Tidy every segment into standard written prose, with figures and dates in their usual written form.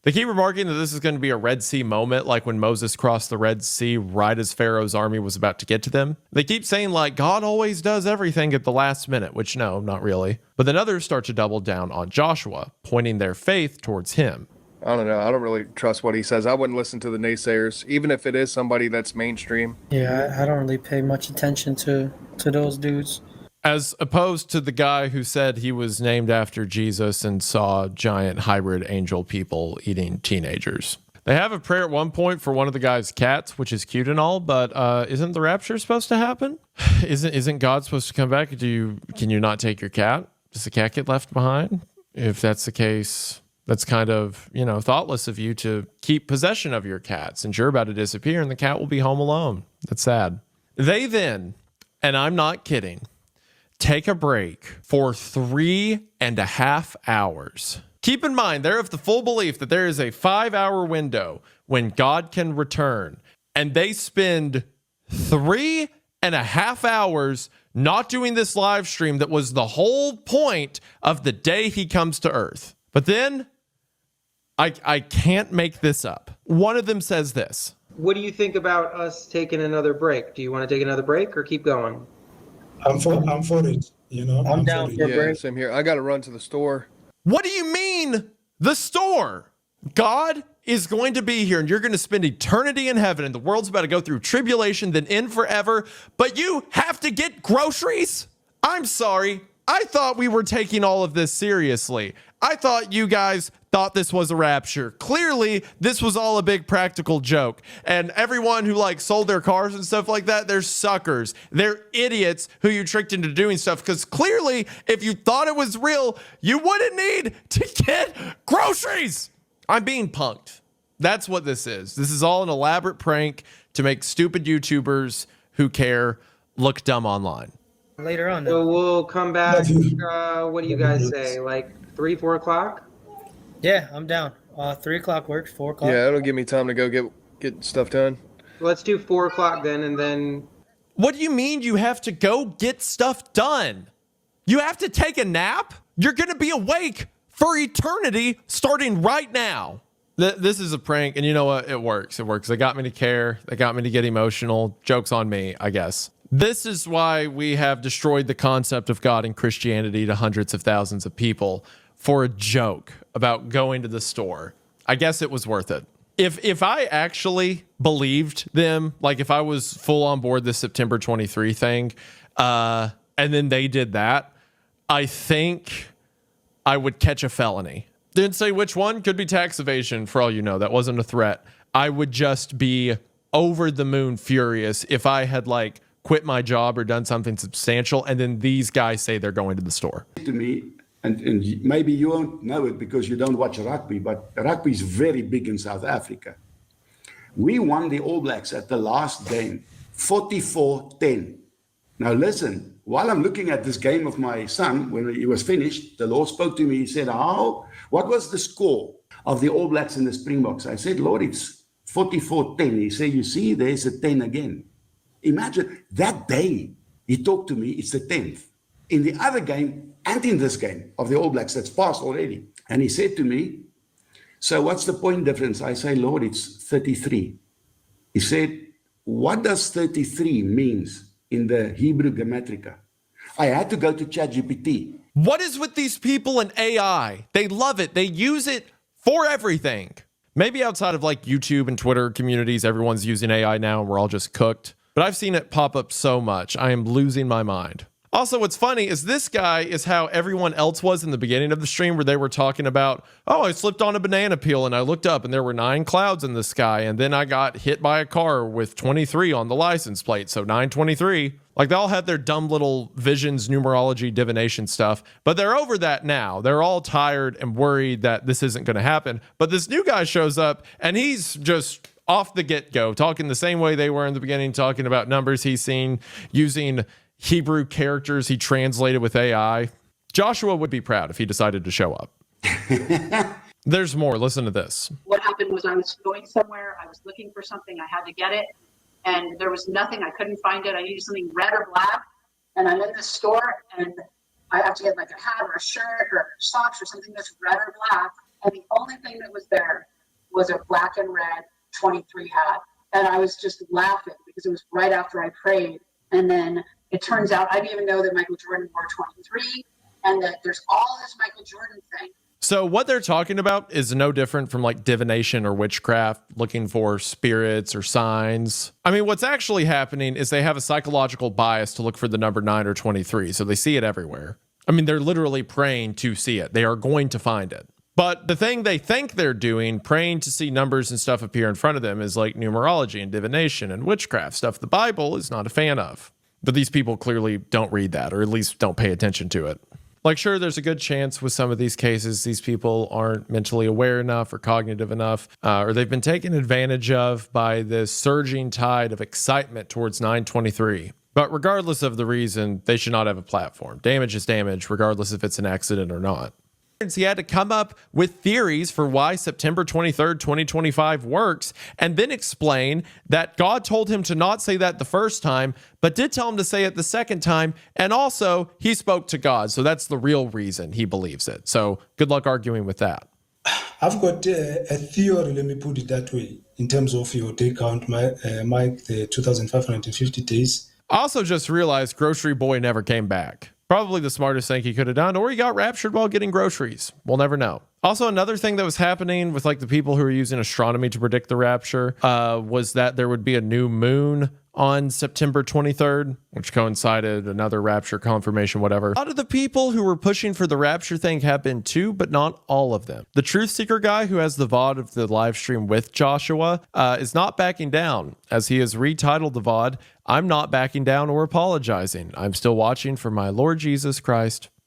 They keep remarking that this is going to be a Red Sea moment, like when Moses crossed the Red Sea right as Pharaoh's army was about to get to them. They keep saying, like, God always does everything at the last minute, which no, not really. But then others start to double down on Joshua, pointing their faith towards him. I don't know. I don't really trust what he says. I wouldn't listen to the naysayers, even if it is somebody that's mainstream. Yeah, I don't really pay much attention to those dudes. As opposed to the guy who said he was named after Jesus and saw giant hybrid angel people eating teenagers. They have a prayer at one point for one of the guy's cats, which is cute and all, but isn't the rapture supposed to happen? Isn't God supposed to come back? Can you not take your cat? Does the cat get left behind? If that's the case, that's kind of, thoughtless of you to keep possession of your cat since you're about to disappear and the cat will be home alone. That's sad. They then, and I'm not kidding, take a break for 3.5 hours. Keep in mind, they're of the full belief that there is a 5-hour window when God can return. And they spend 3.5 hours not doing this live stream that was the whole point of the day he comes to Earth. But then, I can't make this up. One of them says this. What do you think about us taking another break? Do you want to take another break or keep going? I'm for it. I'm down for a break. Same here. I got to run to the store. What do you mean, the store? God is going to be here and you're going to spend eternity in heaven and the world's about to go through tribulation, then end forever, but you have to get groceries? I'm sorry. I thought we were taking all of this seriously. I thought you guys thought this was a rapture. Clearly, this was all a big practical joke. And everyone who sold their cars and stuff like that, they're suckers. They're idiots who you tricked into doing stuff. Because clearly, if you thought it was real, you wouldn't need to get groceries. I'm being punked. That's what this is. This is all an elaborate prank to make stupid YouTubers who care look dumb online. Later on. So we'll come back. What do you guys say? 3, 4 o'clock? Yeah, I'm down. 3 o'clock works. 4 o'clock. Yeah, it'll give me time to go get stuff done. Let's do 4 o'clock then, and then... What do you mean you have to go get stuff done? You have to take a nap? You're going to be awake for eternity starting right now. This is a prank, and you know what? It works. It works. They got me to care. They got me to get emotional. Joke's on me, I guess. This is why we have destroyed the concept of God and Christianity to hundreds of thousands of people for a joke about going to the store. I guess it was worth it. If I actually believed them, if I was full on board this September 23 thing, and then they did that, I think I would catch a felony. Didn't say which one. Could be tax evasion for all you know. That wasn't a threat. I would just be over the moon furious if I had quit my job or done something substantial, and then these guys say they're going to the store. To me, and maybe you won't know it because you don't watch rugby, but rugby is very big in South Africa. We won the All Blacks at the last game, 44-10. Now listen, while I'm looking at this game of my son, when he was finished, the Lord spoke to me. He said, what was the score of the All Blacks and the Springboks? I said, Lord, it's 44-10. He said, you see, there's a 10 again. Imagine that day he talked to me, it's the 10th. In the other game and in this game of the All Blacks, that's passed already. And he said to me, so what's the point difference? I say, Lord, it's 33. He said, what does 33 means in the Hebrew Gematria? I had to go to ChatGPT. What is with these people and AI? They love it. They use it for everything. Maybe outside of YouTube and Twitter communities, everyone's using AI now and we're all just cooked. But I've seen it pop up so much, I am losing my mind. Also, what's funny is this guy is how everyone else was in the beginning of the stream where they were talking about, I slipped on a banana peel and I looked up and there were 9 clouds in the sky and then I got hit by a car with 23 on the license plate, so 923. They all had their dumb little visions, numerology, divination stuff, but they're over that now. They're all tired and worried that this isn't going to happen. But this new guy shows up and he's just off the get-go, talking the same way they were in the beginning, talking about numbers he's seen, using Hebrew characters he translated with AI. Joshua would be proud if he decided to show up. There's more. Listen to this. What happened was I was going somewhere. I was looking for something. I had to get it. And there was nothing. I couldn't find it. I needed something red or black. And I'm in the store and I have to get a hat or a shirt or socks or something that's red or black. And the only thing that was there was a black and red 23 hat. And I was just laughing because it was right after I prayed. And then it turns out I didn't even know that Michael Jordan wore 23 and that there's all this Michael Jordan thing. So what they're talking about is no different from like divination or witchcraft, looking for spirits or signs. I mean, what's actually happening is they have a psychological bias to look for the number 9 or 23. So they see it everywhere. I mean, they're literally praying to see it. They are going to find it. But the thing they think they're doing, praying to see numbers and stuff appear in front of them, is like numerology and divination and witchcraft, stuff the Bible is not a fan of. But these people clearly don't read that, or at least don't pay attention to it. Like, sure, there's a good chance with some of these cases, these people aren't mentally aware enough or cognitive enough, or they've been taken advantage of by this surging tide of excitement towards 923. But regardless of the reason, they should not have a platform. Damage is damage, regardless if it's an accident or not. He had to come up with theories for why September 23rd, 2025 works, and then explain that God told him to not say that the first time, but did tell him to say it the second time, and also he spoke to God. So that's the real reason he believes it. So good luck arguing with that. I've got a theory, let me put it that way, in terms of your day count, Mike, the 2,550 days. I also just realized Grocery Boy never came back. Probably the smartest thing he could have done, or he got raptured while getting groceries. We'll never know. Also, another thing that was happening with like the people who were using astronomy to predict the rapture was that there would be a new moon on September 23rd, which coincided another rapture confirmation, whatever. A lot of the people who were pushing for the rapture thing have been too, but not all of them. The Truth Seeker guy who has the VOD of the live stream with Joshua is not backing down, as he has retitled the VOD, "I'm not backing down or apologizing. I'm still watching for my Lord Jesus Christ -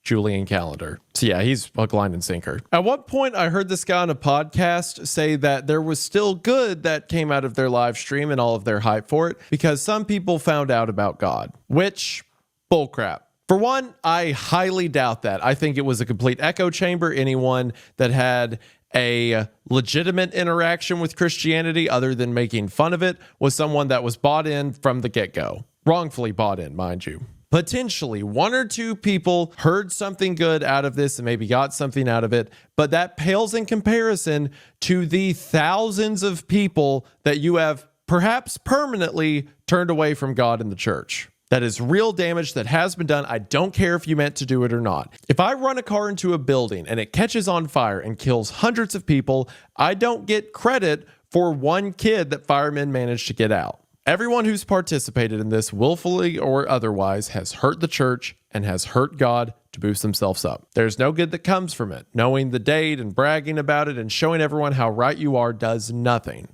Julian calendar." So yeah, he's hook, line, and sinker. At one point, I heard this guy on a podcast say that there was still good that came out of their live stream and all of their hype for it because some people found out about God, which bullcrap. For one, I highly doubt that. I think it was a complete echo chamber. Anyone that had a legitimate interaction with Christianity other than making fun of it was someone that was bought in from the get-go. Wrongfully bought in, mind you. Potentially one or two people heard something good out of this and maybe got something out of it, but that pales in comparison to the thousands of people that you have perhaps permanently turned away from God and the church. That is real damage that has been done. I don't care if you meant to do it or not. If I run a car into a building and it catches on fire and kills hundreds of people, I don't get credit for one kid that firemen managed to get out. Everyone who's participated in this, willfully or otherwise, has hurt the church and has hurt God to boost themselves up. There's no good that comes from it. Knowing the date and bragging about it and showing everyone how right you are does nothing.